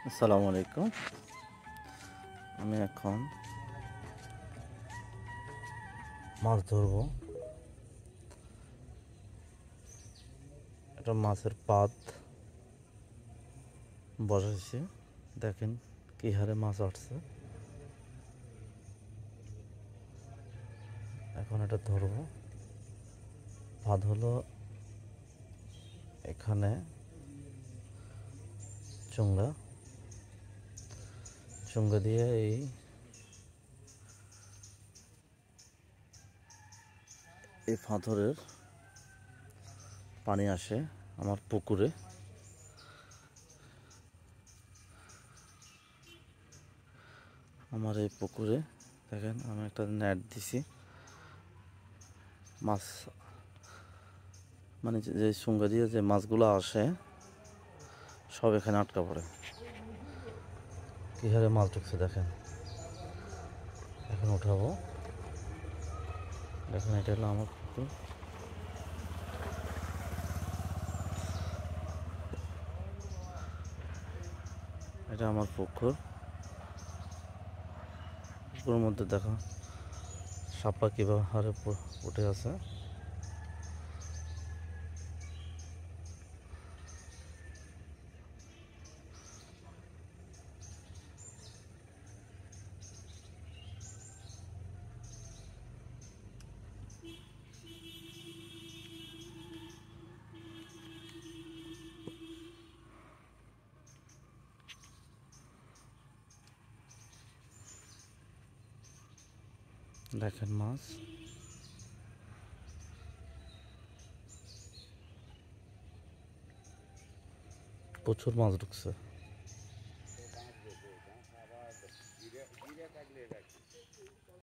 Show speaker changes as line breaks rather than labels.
আসসালামু আলাইকুম। আমি এখন মাছ ধরবো। এটা মাছের পাত বসাইছি, দেখেন কি হারে মাছ আসছে। এখন এটা ধরবো। ফাঁদ হলো এখানে চুঙ্গা চুঙ্গা দিয়ে এই পাথরের পানি আসে আমার পুকুরে। আমার এই পুকুরে দেখেন আমি একটা নেট দিছি, মাছ মানে যে চুঙ্গা দিয়ে যে মাছগুলো আসে সব এখানে আটকা পড়ে। কি হারে মাছ ঢুকছে দেখেন। এখন উঠাবো। দেখেন এটা হলো আমার পুকুর। এটা আমার পুকুর। পুকুরের মধ্যে দেখো সাপা কিভাবে হারে উঠে আছে। দেখেন মাছ। প্রচুর মাছ ঢুকছে।